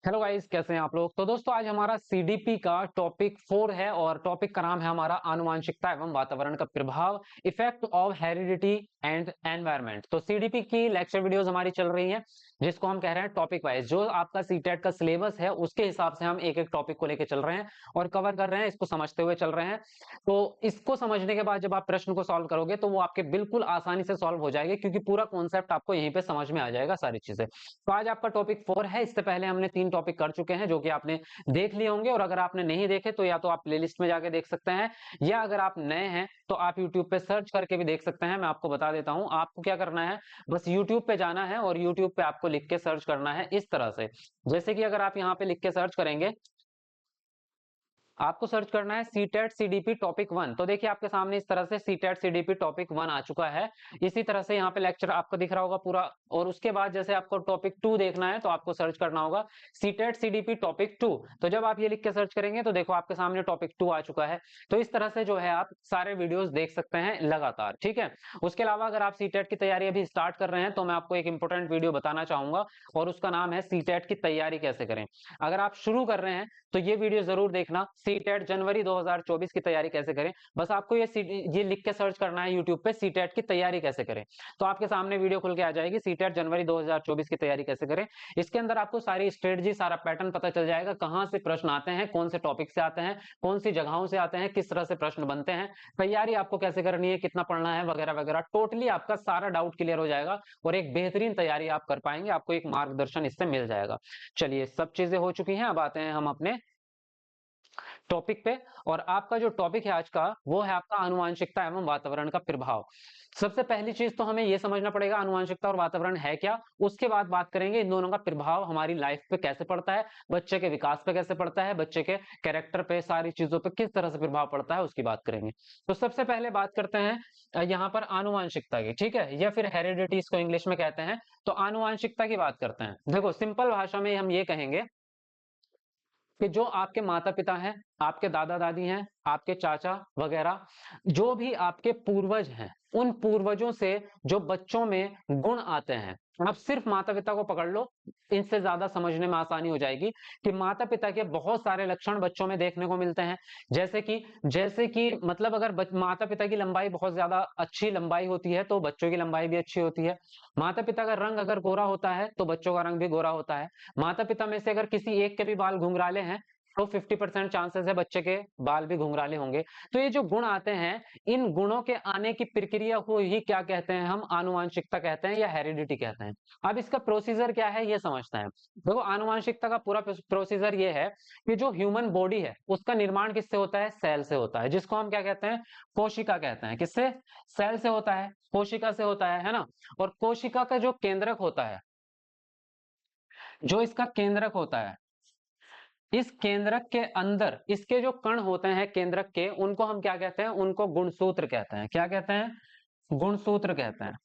Hello guys, कैसे हैं आप लोग। तो दोस्तों आज हमारा सीडीपी का टॉपिक 4 है और टॉपिक का नाम है हमारा आनुवांशिकता एवं वातावरण का प्रभाव, effect of heredity and environment. तो सीडीपी की लेक्चर वीडियोस हमारी चल रही हैं जिसको हम कह रहे हैं टॉपिक वाइज। जो आपका सीटेट का सिलेबस है उसके हिसाब से हम एक एक टॉपिक को लेकर चल रहे हैं और कवर कर रहे हैं, इसको समझते हुए चल रहे हैं। तो इसको समझने के बाद जब आप प्रश्न को सॉल्व करोगे तो वो आपके बिल्कुल आसानी से सॉल्व हो जाएगी, क्योंकि पूरा कॉन्सेप्ट आपको यहीं पे समझ में आ जाएगा सारी चीजें। तो आज आपका टॉपिक 4 है। इससे पहले हमने 3 टॉपिक कर चुके हैं जो कि आपने देख लिए होंगे, और अगर आपने नहीं देखे तो या तो आप प्लेलिस्ट में जाके देख सकते हैं, या अगर आप नए हैं तो आप यूट्यूब पे सर्च करके भी देख सकते हैं। मैं आपको बता देता हूं, आपको क्या करना है, बस यूट्यूब पे जाना है और यूट्यूब पे आपको लिख के सर्च करना है इस तरह से। जैसे कि अगर आप यहाँ पे लिख के सर्च करेंगे, आपको सर्च करना है सीटेट सीडीपी टॉपिक 1। तो देखिए आपके सामने इस तरह से सीटेट सीडीपी टॉपिक 1 आ चुका है। इसी तरह से यहाँ पे लेक्चर आपको दिख रहा होगा पूरा। और उसके बाद जैसे आपको टॉपिक 2 देखना है तो आपको सर्च करना होगा सीटेट सीडीपी टॉपिक 2। तो जब आप ये लिख के सर्च करेंगे तो देखो आपके सामने टॉपिक 2 आ चुका है। तो इस तरह से जो है आप सारे वीडियोस देख सकते हैं लगातार, ठीक है। उसके अलावा अगर आप सीटेट की तैयारी अभी स्टार्ट कर रहे हैं तो मैं आपको एक इंपॉर्टेंट वीडियो बताना चाहूंगा, और उसका नाम है सीटेट की तैयारी कैसे करें। अगर आप शुरू कर रहे हैं तो ये वीडियो जरूर देखना, सीटेट जनवरी 2024 की तैयारी कैसे करें। बस आपको ये लिख के सर्च करना है यूट्यूब पे सीटेट की तैयारी कैसे करें, तो आपके सामने वीडियो खुल के आ जाएगी सीटेट जनवरी 2024 की तैयारी कैसे करें। इसके अंदर आपको सारी स्ट्रेटजी, सारा पैटर्न पता चल जाएगा, कहां से प्रश्न आते हैं, कौन से टॉपिक से आते हैं, कौन सी जगहों से आते हैं, किस तरह से प्रश्न बनते हैं, तैयारी आपको कैसे करनी है, कितना पढ़ना है, वगैरह वगैरह। टोटली आपका सारा डाउट क्लियर हो जाएगा और एक बेहतरीन तैयारी आप कर पाएंगे, आपको एक मार्गदर्शन इससे मिल जाएगा। चलिए, सब चीजें हो चुकी हैं, अब आते हैं हम अपने टॉपिक पे। और आपका जो टॉपिक है आज का वो है आपका आनुवांशिकता एवं वातावरण का प्रभाव। सबसे पहली चीज तो हमें यह समझना पड़ेगा आनुवांशिकता और वातावरण है क्या। उसके बाद बात करेंगे इन दोनों का प्रभाव हमारी लाइफ पे कैसे पड़ता है, बच्चे के विकास पे कैसे पड़ता है, बच्चे के कैरेक्टर पे, सारी चीजों पे किस तरह से प्रभाव पड़ता है उसकी बात करेंगे। तो सबसे पहले बात करते हैं यहाँ पर आनुवांशिकता की, ठीक है, या फिर हेरिडिटी इसको इंग्लिश में कहते हैं। तो आनुवांशिकता की बात करते हैं। देखो सिंपल भाषा में हम ये कहेंगे कि जो आपके माता पिता हैं, आपके दादा दादी हैं, आपके चाचा वगैरह, जो भी आपके पूर्वज हैं, उन पूर्वजों से जो बच्चों में गुण आते हैं। अब सिर्फ माता पिता को पकड़ लो, इनसे ज्यादा समझने में आसानी हो जाएगी कि माता पिता के बहुत सारे लक्षण बच्चों में देखने को मिलते हैं। जैसे कि मतलब अगर माता पिता की लंबाई बहुत ज्यादा अच्छी लंबाई होती है तो बच्चों की लंबाई भी अच्छी होती है। माता पिता का रंग अगर गोरा होता है तो बच्चों का रंग भी गोरा होता है। माता पिता में से अगर किसी एक के भी बाल घुंघराले हैं तो 50% चांसेस है बच्चे के बाल भी घुंघराले होंगे। तो ये जो गुण आते हैं, इन गुणों के आने की प्रक्रिया को ही क्या कहते हैं, हम आनुवांशिकता कहते हैं या हेरिडिटी कहते हैं। अब इसका प्रोसीजर क्या है ये समझते हैं। देखो आनुवांशिकता का पूरा प्रोसीजर ये है कि जो ह्यूमन बॉडी है उसका निर्माण किससे होता है, सेल से होता है, जिसको हम क्या कहते हैं, कोशिका कहते हैं। किससे, सेल से होता है, कोशिका से होता है ना। और कोशिका का जो केंद्रक होता है, जो इसका केंद्रक होता है, इस केंद्रक के अंदर इसके जो कण होते हैं केंद्रक के, उनको हम क्या कहते हैं, उनको गुणसूत्र कहते हैं। क्या कहते हैं, गुणसूत्र कहते हैं,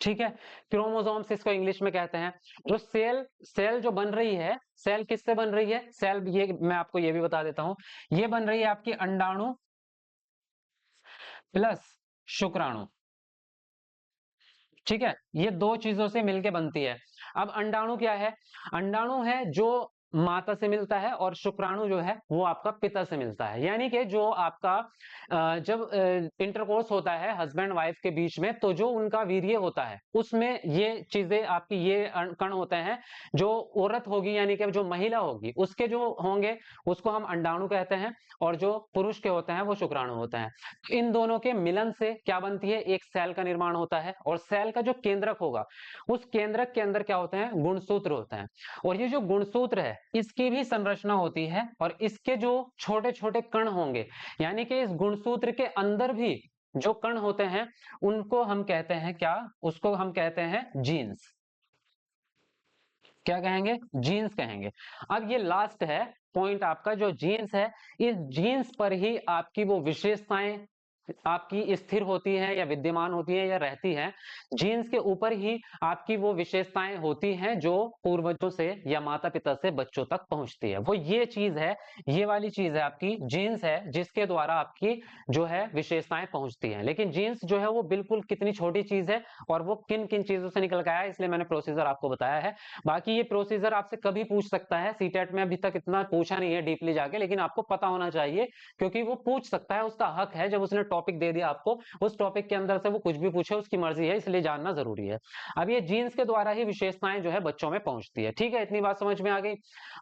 ठीक है। क्रोमोसोम्स इसको इंग्लिश में कहते हैं। जो सेल सेल जो बन रही है, सेल किससे बन रही है, सेल ये मैं आपको ये भी बता देता हूं, ये बन रही है आपकी अंडाणु प्लस शुक्राणु, ठीक है। ये दो चीजों से मिलके बनती है। अब अंडाणु क्या है, अंडाणु है जो माता से मिलता है, और शुक्राणु जो है वो आपका पिता से मिलता है। यानी कि जो आपका जब इंटरकोर्स होता है हस्बैंड वाइफ के बीच में, तो जो उनका वीर्य होता है उसमें ये चीजें आपकी, ये कण होते हैं। जो औरत होगी यानी कि जो महिला होगी उसके जो होंगे उसको हम अंडाणु कहते हैं, और जो पुरुष के होते हैं वो शुक्राणु होते हैं। इन दोनों के मिलन से क्या बनती है, एक सेल का निर्माण होता है। और सेल का जो केंद्रक होगा, उस केंद्रक के अंदर क्या होते हैं, गुणसूत्र होते हैं। और ये जो गुणसूत्र है इसकी भी संरचना होती है, और इसके जो छोटे छोटे कण होंगे, यानी कि इस गुणसूत्र के अंदर भी जो कण होते हैं उनको हम कहते हैं क्या, उसको हम कहते हैं जीन्स। क्या कहेंगे, जीन्स कहेंगे। अब ये लास्ट है पॉइंट आपका, जो जीन्स है, इस जीन्स पर ही आपकी वो विशेषताएं आपकी स्थिर होती है या विद्यमान होती है या रहती है, जीन्स के ऊपर ही आपकी वो विशेषताएं होती हैं जो पूर्वजों से या माता पिता से बच्चों तक पहुंचती है। वो ये चीज है, ये वाली चीज है आपकी जीन्स है, जिसके द्वारा आपकी जो है विशेषताएं पहुंचती हैं। लेकिन जीन्स जो है वो बिल्कुल कितनी छोटी चीज है और वो किन किन चीजों से निकल के आया है, इसलिए मैंने प्रोसीजर आपको बताया है। बाकी ये प्रोसीजर आपसे कभी पूछ सकता है, सीटेट में अभी तक इतना पूछा नहीं है डीपली जाके, लेकिन आपको पता होना चाहिए क्योंकि वो पूछ सकता है, उसका हक है। जब उसने टॉपिक दे दिया आपको, उस टॉपिक के अंदर से वो कुछ भी पूछे, उसकी मर्जी है, इसलिए जानना जरूरी है। अब ये जीन्स के द्वारा ही विशेषताएं जो है बच्चों में पहुंचती है। ठीक है, इतनी बात समझ में आ गई।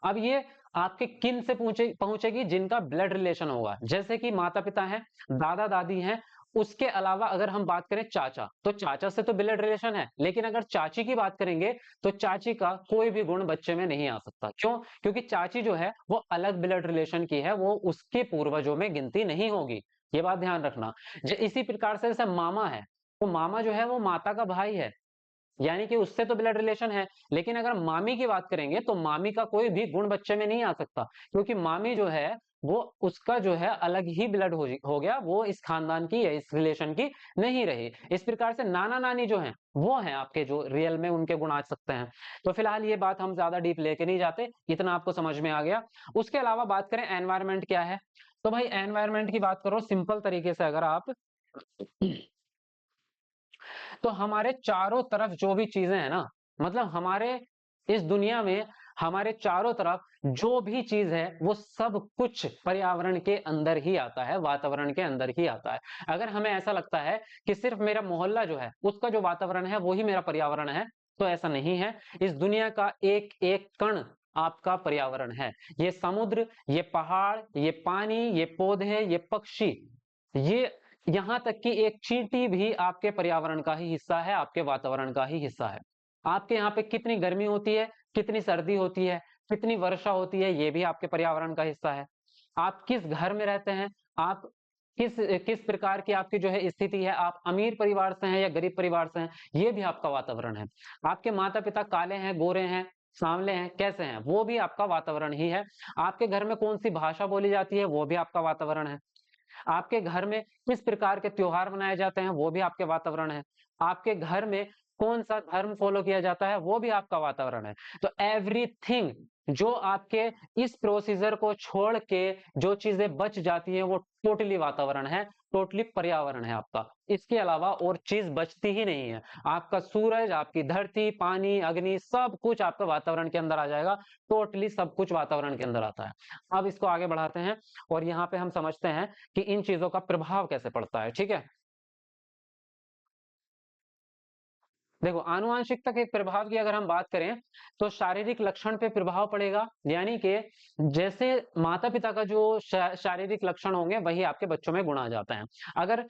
अब ये आपके किन से पहुंचेगी? जिनका ब्लड रिलेशन होगा, जैसे कि माता पिता हैं, दादा दादी हैं। उसके अलावा अगर हम बात करें चाचा, तो चाचा से तो ब्लड रिलेशन है, लेकिन अगर चाची की बात करेंगे तो चाची का कोई भी गुण बच्चे में नहीं आ सकता। क्यों? क्योंकि चाची जो है वो अलग ब्लड रिलेशन की है, वो उसके पूर्वजों में गिनती नहीं होगी। ये बात ध्यान रखना। इसी प्रकार से जैसे मामा है, तो मामा जो है वो माता का भाई है, यानी कि उससे तो ब्लड रिलेशन है। लेकिन अगर मामी की बात करेंगे तो मामी का कोई भी गुण बच्चे में नहीं आ सकता, क्योंकि मामी जो है वो उसका जो है अलग ही ब्लड हो गया, वो इस खानदान की या इस रिलेशन की नहीं रही। इस प्रकार से नाना नानी जो है वो हैं आपके, जो रियल में उनके गुण आ सकते हैं। तो फिलहाल ये बात हम ज्यादा डीप लेके नहीं जाते, इतना आपको समझ में आ गया। उसके अलावा बात करें एनवायरमेंट क्या है, तो भाई एनवायरमेंट की बात करो सिंपल तरीके से अगर आप, तो हमारे चारों तरफ जो भी चीजें हैं ना, मतलब हमारे इस दुनिया में हमारे चारों तरफ जो भी चीज है वो सब कुछ पर्यावरण के अंदर ही आता है, वातावरण के अंदर ही आता है। अगर हमें ऐसा लगता है कि सिर्फ मेरा मोहल्ला जो है उसका जो वातावरण है वो ही मेरा पर्यावरण है, तो ऐसा नहीं है। इस दुनिया का एक एक कण आपका पर्यावरण है। ये समुद्र, ये पहाड़, ये पानी, ये पौधे, ये पक्षी, ये यहां तक कि एक चींटी भी आपके पर्यावरण का ही हिस्सा है, आपके वातावरण का ही हिस्सा है। आपके यहाँ पे कितनी गर्मी होती है, कितनी सर्दी होती है, कितनी वर्षा होती है, ये भी आपके पर्यावरण का हिस्सा है। आप किस घर में रहते हैं, आप किस किस प्रकार की आपकी जो है स्थिति है, आप अमीर परिवार से हैं या गरीब परिवार से हैं, ये भी आपका वातावरण है। आपके माता पिता काले हैं, गोरे हैं, सांवले हैं, कैसे हैं, वो भी आपका वातावरण ही है। आपके घर में कौन सी भाषा बोली जाती है, वो भी आपका वातावरण है। आपके घर में किस प्रकार के त्योहार मनाए जाते हैं, वो भी आपके वातावरण है। आपके घर में कौन सा धर्म फॉलो किया जाता है, वो भी आपका वातावरण है। तो एवरीथिंग जो आपके इस प्रोसीजर को छोड़ के जो चीजें बच जाती हैं वो टोटली वातावरण है, टोटली पर्यावरण है आपका। इसके अलावा और चीज बचती ही नहीं है। आपका सूरज, आपकी धरती, पानी, अग्नि, सब कुछ आपका वातावरण के अंदर आ जाएगा। टोटली सब कुछ वातावरण के अंदर आता है। अब इसको आगे बढ़ाते हैं और यहाँ पे हम समझते हैं कि इन चीजों का प्रभाव कैसे पड़ता है। ठीक है, देखो आनुवांशिकता के प्रभाव की अगर हम बात करें तो शारीरिक लक्षण पे प्रभाव पड़ेगा, यानी कि जैसे माता पिता का जो शारीरिक लक्षण होंगे वही आपके बच्चों में गुण आ जाते हैं। अगर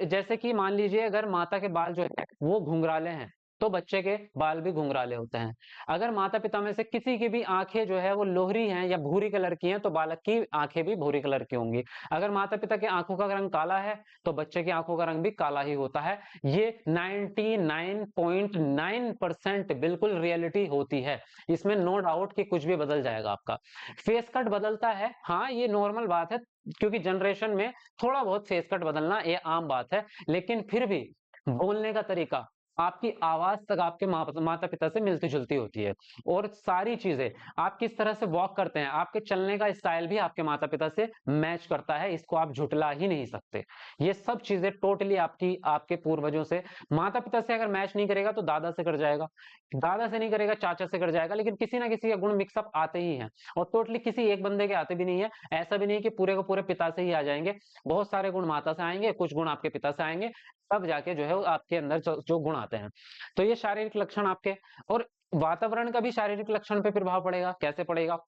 जैसे कि मान लीजिए अगर माता के बाल जो है वो घुंघराले हैं, तो बच्चे के बाल भी घुंघराले होते हैं। अगर माता पिता में से किसी की भी आंखें जो है वो लोहरी हैं या भूरी कलर की हैं, तो बालक की आंखें भी भूरी कलर की होंगी। अगर माता पिता की आंखों का रंग काला है तो बच्चे की आंखों का रंग भी काला ही होता है। ये 99.9% बिल्कुल रियलिटी होती है, इसमें नो डाउट कि कुछ भी बदल जाएगा आपका। फेस कट बदलता है, हाँ ये नॉर्मल बात है, क्योंकि जनरेशन में थोड़ा बहुत फेस कट बदलना ये आम बात है। लेकिन फिर भी बोलने का तरीका, आपकी आवाज तक आपके माता पिता से मिलती जुलती होती है। और सारी चीजें, आप किस तरह से वॉक करते हैं, आपके चलने का स्टाइल भी आपके माता पिता से मैच करता है, इसको आप झुटला ही नहीं सकते। ये सब चीजें टोटली आपकी आपके पूर्वजों से, माता पिता से अगर मैच नहीं करेगा तो दादा से कर जाएगा, दादा से नहीं करेगा चाचा से कर जाएगा, लेकिन किसी ना किसी के गुण मिक्सअप आते ही हैं। और टोटली किसी एक बंदे के आते भी नहीं है, ऐसा भी नहीं कि पूरे को पूरे पिता से ही आ जाएंगे। बहुत सारे गुण माता से आएंगे, कुछ गुण आपके पिता से आएंगे, तब जाके जो है वो आपके अंदर जो गुण आते हैं। तो ये शारीरिक लक्षण आपके, और वातावरण का भी शारीरिक लक्षण पे प्रभाव पड़ेगा। कैसे पड़ेगा?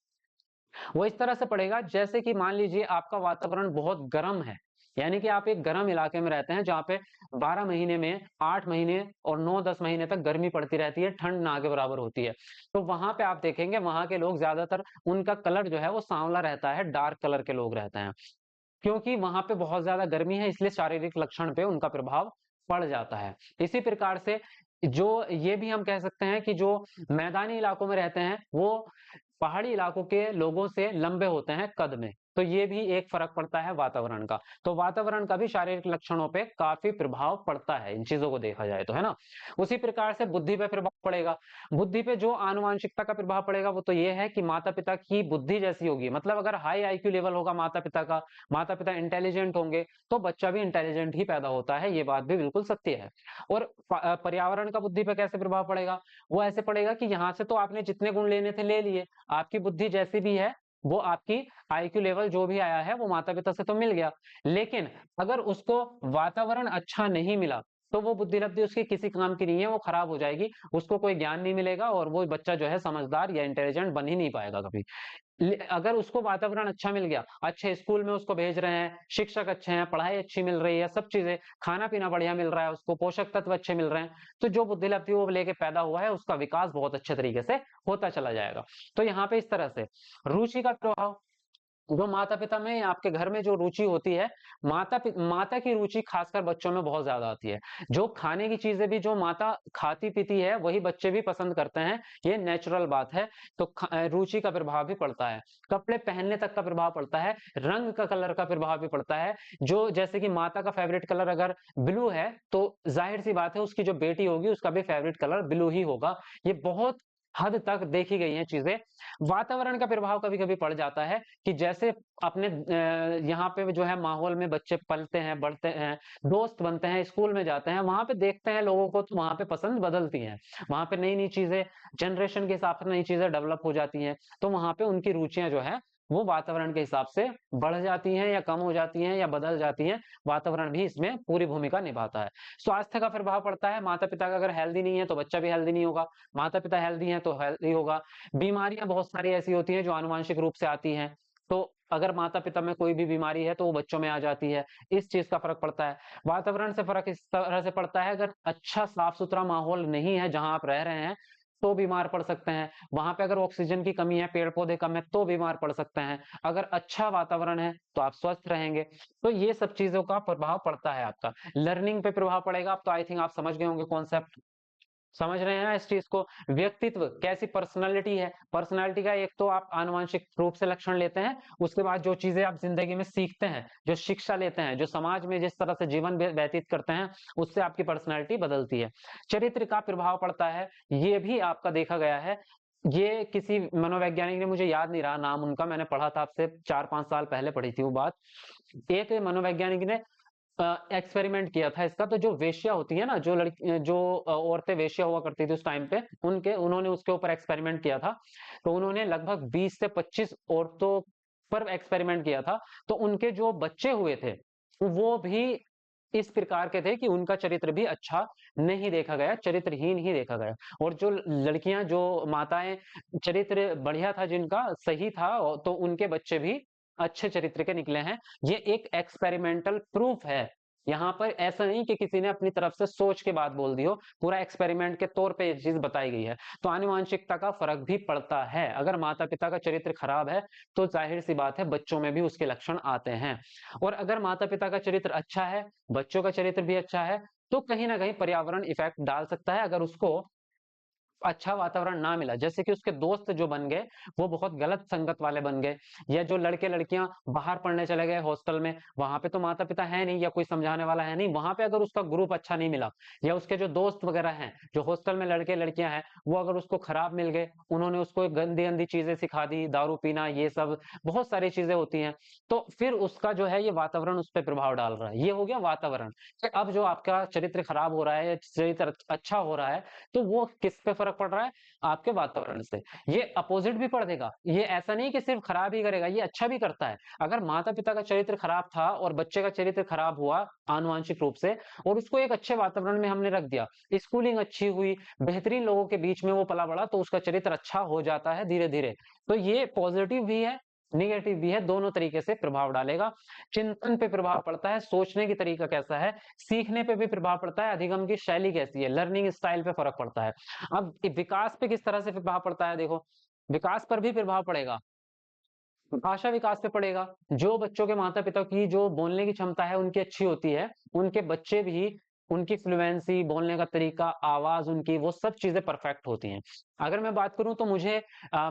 वो इस तरह से पड़ेगा जैसे कि मान लीजिए आपका वातावरण बहुत गर्म है, यानी कि आप एक गर्म इलाके में रहते हैं जहाँ पे 12 महीने में 8 महीने और 9-10 महीने तक गर्मी पड़ती रहती है, ठंड ना के बराबर होती है। तो वहां पे आप देखेंगे वहां के लोग ज्यादातर, उनका कलर जो है वो सांवला रहता है, डार्क कलर के लोग रहते हैं, क्योंकि वहां पे बहुत ज्यादा गर्मी है, इसलिए शारीरिक लक्षण पे उनका प्रभाव पड़ जाता है। इसी प्रकार से जो ये भी हम कह सकते हैं कि जो मैदानी इलाकों में रहते हैं वो पहाड़ी इलाकों के लोगों से लंबे होते हैं कद में, तो ये भी एक फर्क पड़ता है वातावरण का। तो वातावरण का भी शारीरिक लक्षणों पे काफी प्रभाव पड़ता है, इन चीजों को देखा जाए तो, है ना। उसी प्रकार से बुद्धि पे प्रभाव पड़ेगा। बुद्धि पे जो आनुवांशिकता का प्रभाव पड़ेगा वो तो ये है कि माता पिता की बुद्धि जैसी होगी, मतलब अगर हाई आईक्यू लेवल होगा माता पिता का, माता पिता इंटेलिजेंट होंगे, तो बच्चा भी इंटेलिजेंट ही पैदा होता है, ये बात भी बिल्कुल सत्य है। और पर्यावरण का बुद्धि पे कैसे प्रभाव पड़ेगा? वो ऐसे पड़ेगा कि यहाँ से तो आपने जितने गुण लेने थे ले लिए, आपकी बुद्धि जैसी भी है, वो आपकी आईक्यू लेवल जो भी आया है वो माता पिता से तो मिल गया, लेकिन अगर उसको वातावरण अच्छा नहीं मिला तो वो बुद्धि लब्धि उसकी किसी काम की नहीं है, वो खराब हो जाएगी, उसको कोई ज्ञान नहीं मिलेगा और वो बच्चा जो है समझदार या इंटेलिजेंट बन ही नहीं पाएगा कभी। अगर उसको वातावरण अच्छा मिल गया, अच्छे स्कूल में उसको भेज रहे हैं, शिक्षक अच्छे हैं, पढ़ाई अच्छी मिल रही है, सब चीजें, खाना पीना बढ़िया मिल रहा है, उसको पोषक तत्व अच्छे मिल रहे हैं, तो जो बुद्धि लब्धि वो लेके पैदा हुआ है उसका विकास बहुत अच्छे तरीके से होता चला जाएगा। तो यहाँ पे इस तरह से रुचि का प्रभाव, जो माता पिता में आपके घर में जो रुचि होती है, माता की रुचि खासकर बच्चों में बहुत ज्यादा आती है। जो खाने की चीजें भी जो माता खाती पीती है वही बच्चे भी पसंद करते हैं, ये नेचुरल बात है। तो रुचि का प्रभाव भी पड़ता है, कपड़े पहनने तक का प्रभाव पड़ता है, रंग का कलर का प्रभाव भी पड़ता है। जो जैसे कि माता का फेवरेट कलर अगर ब्लू है तो जाहिर सी बात है उसकी जो बेटी होगी उसका भी फेवरेट कलर ब्लू ही होगा। ये बहुत हद तक देखी गई हैं चीजें। वातावरण का प्रभाव कभी कभी पड़ जाता है कि जैसे अपने यहाँ पे जो है माहौल में बच्चे पलते हैं, बढ़ते हैं, दोस्त बनते हैं, स्कूल में जाते हैं, वहां पे देखते हैं लोगों को, तो वहां पे पसंद बदलती हैं, वहां पे नई नई चीजें, जनरेशन के हिसाब से नई चीजें डेवलप हो जाती हैं, तो वहां पे उनकी रुचियां जो है वो वातावरण के हिसाब से बढ़ जाती हैं या कम हो जाती हैं या बदल जाती हैं। वातावरण भी इसमें पूरी भूमिका निभाता है। स्वास्थ्य का प्रभाव पड़ता है, माता पिता का अगर हेल्दी नहीं है तो बच्चा भी हेल्दी नहीं होगा, माता पिता हेल्दी हैं तो हेल्दी होगा। बीमारियां बहुत सारी ऐसी होती हैं जो आनुवंशिक रूप से आती हैं, तो अगर माता पिता में कोई भी बीमारी है तो वो बच्चों में आ जाती है, इस चीज का फर्क पड़ता है। वातावरण से फर्क इस तरह से पड़ता है, अगर अच्छा साफ सुथरा माहौल नहीं है जहां आप रह रहे हैं तो बीमार पड़ सकते हैं, वहां पे अगर ऑक्सीजन की कमी है, पेड़ पौधे कम है तो बीमार पड़ सकते हैं, अगर अच्छा वातावरण है तो आप स्वस्थ रहेंगे। तो ये सब चीजों का प्रभाव पड़ता है। आपका लर्निंग पे प्रभाव पड़ेगा, अब तो आई थिंक आप समझ गए होंगे कॉन्सेप्ट, समझ रहे हैं ना इस चीज को। व्यक्तित्व, कैसी पर्सनालिटी है, पर्सनालिटी का एक तो आप आनुवंशिक रूप से लक्षण लेते हैं, उसके बाद जो चीजें आप जिंदगी में सीखते हैं, जो शिक्षा लेते हैं, जो समाज में जिस तरह से जीवन व्यतीत करते हैं, उससे आपकी पर्सनालिटी बदलती है। चरित्र का प्रभाव पड़ता है, ये भी आपका देखा गया है। ये किसी मनोवैज्ञानिक ने, मुझे याद नहीं रहा नाम उनका, मैंने पढ़ा था आपसे 4-5 साल पहले पढ़ी थी वो बात। एक मनोवैज्ञानिक ने एक्सपेरिमेंट किया था इसका, तो जो वेश्या होती है ना, जो लड़की, जो औरतें वेश्या हुआ करती थी उस टाइम पे, उन्होंने उसके ऊपर एक्सपेरिमेंट किया था। तो उन्होंने लगभग 20 से 25 औरतों पर एक्सपेरिमेंट किया था, तो उनके जो बच्चे हुए थे वो भी इस प्रकार के थे कि उनका चरित्र भी अच्छा नहीं देखा गया, चरित्रहीन ही देखा गया। और जो लड़कियां, जो माताएं, चरित्र बढ़िया था, जिनका सही था, तो उनके बच्चे भी अच्छे चरित्र के निकले हैं। ये एक एक्सपेरिमेंटल प्रूफ है। यहाँ पर ऐसा नहीं कि किसी ने अपनी तरफ से सोच के बात बोल दी हो, पूरा एक्सपेरिमेंट के तौर पे ये चीज बताई गई है। तो आनुवांशिकता का फर्क भी पड़ता है, अगर माता पिता का चरित्र खराब है तो जाहिर सी बात है बच्चों में भी उसके लक्षण आते हैं। और अगर माता पिता का चरित्र अच्छा है, बच्चों का चरित्र भी अच्छा है, तो कहीं ना कहीं पर्यावरण इफेक्ट डाल सकता है। अगर उसको अच्छा वातावरण ना मिला, जैसे कि उसके दोस्त जो बन गए वो बहुत गलत संगत वाले बन गए, या जो लड़के लड़कियां बाहर पढ़ने चले गए हॉस्टल में, वहां पे तो माता पिता है नहीं या कोई समझाने वाला है नहीं, वहां पे अगर उसका ग्रुप अच्छा नहीं मिला, या उसके जो दोस्त वगैरह हैं, जो हॉस्टल में लड़के लड़कियां हैं, वो अगर उसको खराब मिल गए, उन्होंने उसको गंदी गंदी चीजें सिखा दी, दारू पीना, ये सब बहुत सारी चीजें होती हैं, तो फिर उसका जो है ये वातावरण उस पर प्रभाव डाल रहा है। ये हो गया वातावरण। अब जो आपका चरित्र खराब हो रहा है या चरित्र अच्छा हो रहा है, तो वो किस पे फर्क पड़ रहा है? आपके वातावरण से। ये अपोजिट भी पड़ देगा, ये ऐसा नहीं कि सिर्फ खराब ही करेगा, ये अच्छा भी करता है। अगर माता पिता का चरित्र खराब था और बच्चे का चरित्र खराब हुआ आनुवांशिक रूप से, और उसको एक अच्छे वातावरण में हमने रख दिया, स्कूलिंग अच्छी हुई, बेहतरीन लोगों के बीच में वो पला बड़ा, तो उसका चरित्र अच्छा हो जाता है धीरे धीरे। तो ये पॉजिटिव भी है, निगेटिव भी है, दोनों तरीके से प्रभाव डालेगा। चिंतन पे प्रभाव पड़ता है, सोचने की तरीका कैसा है, सीखने पे भी प्रभाव पड़ता है, अधिगम की शैली कैसी है, लर्निंग स्टाइल पे फर्क पड़ता है। अब विकास पे किस तरह से प्रभाव पड़ता है, देखो, विकास पर भी प्रभाव पड़ेगा, भाषा विकास पे पड़ेगा। जो बच्चों के माता पिता की जो बोलने की क्षमता है उनकी अच्छी होती है, उनके बच्चे भी उनकी फ्लुएंसी, बोलने का तरीका, आवाज उनकी, वो सब चीजें परफेक्ट होती हैं। अगर मैं बात करूं तो मुझे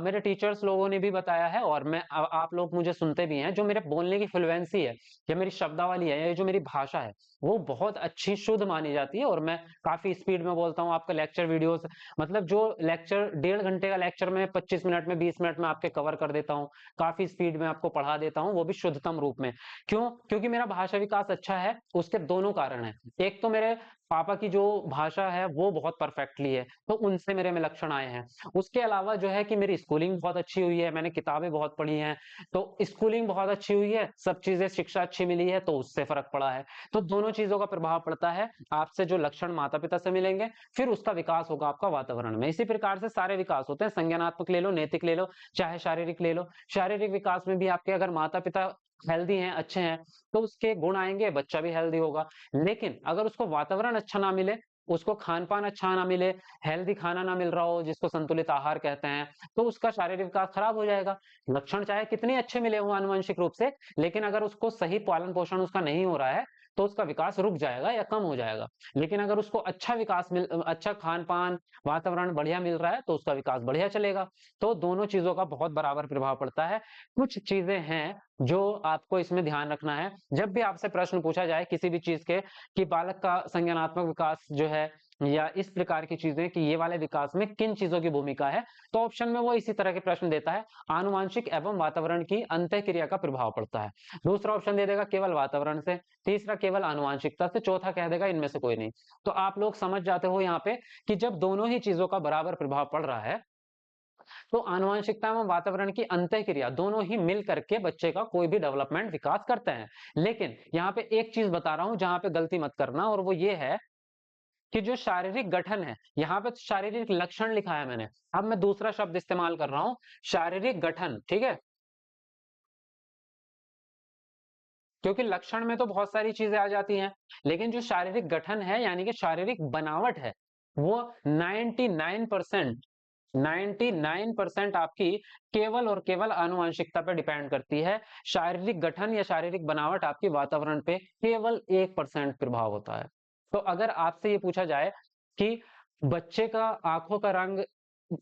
मेरे टीचर्स लोगों ने भी बताया है, और आप लोग मुझे सुनते भी हैं, जो मेरे बोलने की फ्लुएंसी है, या मेरी शब्दावली है, या जो मेरी भाषा है, वो बहुत अच्छी शुद्ध मानी जाती है, और मैं काफी स्पीड में बोलता हूँ। आपका लेक्चर वीडियोस, मतलब जो लेक्चर 1.5 घंटे का लेक्चर में 25 मिनट में, 20 मिनट में आपके कवर कर देता हूँ, काफी स्पीड में आपको पढ़ा देता हूँ, वो भी शुद्धतम रूप में। क्यों? क्योंकि मेरा भाषा विकास अच्छा है। उसके दोनों कारण है। एक तो मेरे पापा की जो भाषा है वो बहुत परफेक्टली है, तो उनसे मेरे में लक्षण आए हैं। उसके अलावा जो है कि मेरी स्कूलिंग बहुत अच्छी हुई है, मैंने किताबें बहुत पढ़ी हैं, तो स्कूलिंग बहुत अच्छी हुई है, सब चीजें शिक्षा अच्छी मिली है, तो उससे फर्क पड़ा है। तो दोनों चीजों का प्रभाव पड़ता है। आपसे जो लक्षण माता पिता से मिलेंगे, फिर उसका विकास होगा आपका वातावरण में। इसी प्रकार से सारे विकास होते हैं, संज्ञानात्मक ले लो, नैतिक ले लो, चाहे शारीरिक ले लो। शारीरिक विकास में भी आपके अगर माता पिता हेल्दी हैं, अच्छे हैं, तो उसके गुण आएंगे, बच्चा भी हेल्दी होगा। लेकिन अगर उसको वातावरण अच्छा ना मिले, उसको खान पान अच्छा ना मिले, हेल्दी खाना ना मिल रहा हो, जिसको संतुलित आहार कहते हैं, तो उसका शारीरिक विकास खराब हो जाएगा। लक्षण चाहे कितने अच्छे मिले हो आनुवंशिक रूप से, लेकिन अगर उसको सही पालन पोषण उसका नहीं हो रहा है, तो उसका विकास रुक जाएगा या कम हो जाएगा। लेकिन अगर उसको अच्छा खान पान, वातावरण बढ़िया मिल रहा है, तो उसका विकास बढ़िया चलेगा। तो दोनों चीजों का बहुत बराबर प्रभाव पड़ता है। कुछ चीजें हैं जो आपको इसमें ध्यान रखना है। जब भी आपसे प्रश्न पूछा जाए किसी भी चीज के, कि बालक का संज्ञानात्मक विकास जो है, या इस प्रकार की चीजें, कि ये वाले विकास में किन चीजों की भूमिका है, तो ऑप्शन में वो इसी तरह के प्रश्न देता है, आनुवांशिक एवं वातावरण की अंतःक्रिया का प्रभाव पड़ता है। दूसरा ऑप्शन दे देगा केवल वातावरण से, तीसरा केवल आनुवांशिकता से, चौथा कह देगा इनमें से कोई नहीं। तो आप लोग समझ जाते हो यहाँ पे कि जब दोनों ही चीजों का बराबर प्रभाव पड़ रहा है, तो आनुवंशिकता एवं वातावरण की अंतःक्रिया दोनों ही मिल करके बच्चे का कोई भी डेवलपमेंट विकास करते हैं। लेकिन यहाँ पे एक चीज बता रहा हूं जहां पे गलती मत करना, और वो ये है कि जो शारीरिक गठन है, यहाँ पे शारीरिक लक्षण लिखा है मैंने, अब मैं दूसरा शब्द इस्तेमाल कर रहा हूं, शारीरिक गठन, ठीक है? क्योंकि लक्षण में तो बहुत सारी चीजें आ जाती हैं, लेकिन जो शारीरिक गठन है, यानी कि शारीरिक बनावट है, वो 99% 99% आपकी केवल और केवल आनुवंशिकता पे डिपेंड करती है। शारीरिक गठन या शारीरिक बनावट आपकी वातावरण पे केवल 1% प्रभाव होता है। तो अगर आपसे ये पूछा जाए कि बच्चे का आंखों का रंग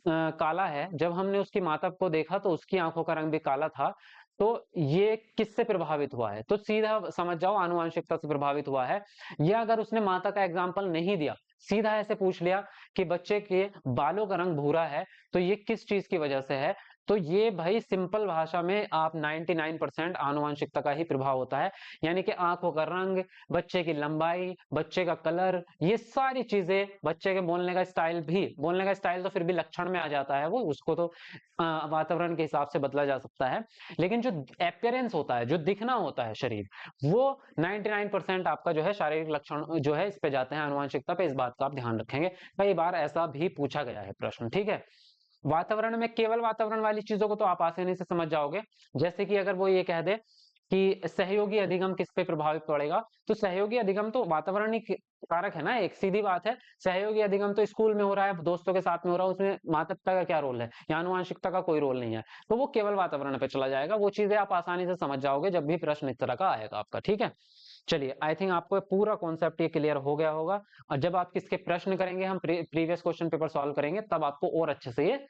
काला है, जब हमने उसकी माता को देखा तो उसकी आंखों का रंग भी काला था, तो ये किससे प्रभावित हुआ है? तो सीधा समझ जाओ आनुवंशिकता से प्रभावित हुआ है। या अगर उसने माता का एग्जाम्पल नहीं दिया, सीधा ऐसे पूछ लिया कि बच्चे के बालों का रंग भूरा है, तो ये किस चीज की वजह से है? तो ये भाई सिंपल भाषा में आप 99% आनुवंशिकता का ही प्रभाव होता है। यानी कि आंखों का रंग, बच्चे की लंबाई, बच्चे का कलर, ये सारी चीजें, बच्चे के बोलने का स्टाइल भी, बोलने का स्टाइल तो फिर भी लक्षण में आ जाता है, वो उसको तो वातावरण के हिसाब से बदला जा सकता है। लेकिन जो अपियरेंस होता है, जो दिखना होता है शरीर, वो 99% आपका जो है शारीरिक लक्षण जो है इस पे जाते हैं, आनुवंशिकता पे। इस बात का आप ध्यान रखेंगे, कई बार ऐसा भी पूछा गया है प्रश्न, ठीक है? वातावरण में केवल वातावरण वाली चीजों को तो आप आसानी से समझ जाओगे। जैसे कि अगर वो ये कह दे कि सहयोगी अधिगम किस पे प्रभावित पड़ेगा, तो सहयोगी अधिगम तो वातावरण ही कारक है ना, एक सीधी बात है। सहयोगी अधिगम तो स्कूल में हो रहा है, दोस्तों के साथ में हो रहा है, उसमें माता पिता का क्या रोल है? या आनुवंशिकता का कोई रोल नहीं है, तो वो केवल वातावरण पे चला जाएगा। वो चीजें आप आसानी से समझ जाओगे जब भी प्रश्न इस तरह का आएगा आपका, ठीक है? चलिए, आई थिंक आपको पूरा कॉन्सेप्ट ये क्लियर हो गया होगा। और जब आप किसके प्रश्न करेंगे, हम प्रीवियस क्वेश्चन पेपर सॉल्व करेंगे, तब आपको और अच्छे से ये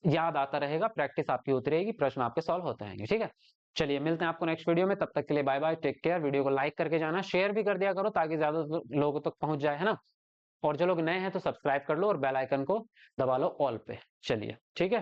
याद आता रहेगा, प्रैक्टिस आपकी होती रहेगी, प्रश्न आपके सॉल्व होते रहेंगे, ठीक है? चलिए, मिलते हैं आपको नेक्स्ट वीडियो में, तब तक के लिए bye bye, take care. Video को लाइक करके जाना, शेयर भी कर दिया करो ताकि ज्यादा लोगों तक पहुंच जाए, है ना? और जो लोग नए हैं तो सब्सक्राइब कर लो और बेल आइकन को दबा लो ऑल पे। चलिए, ठीक है।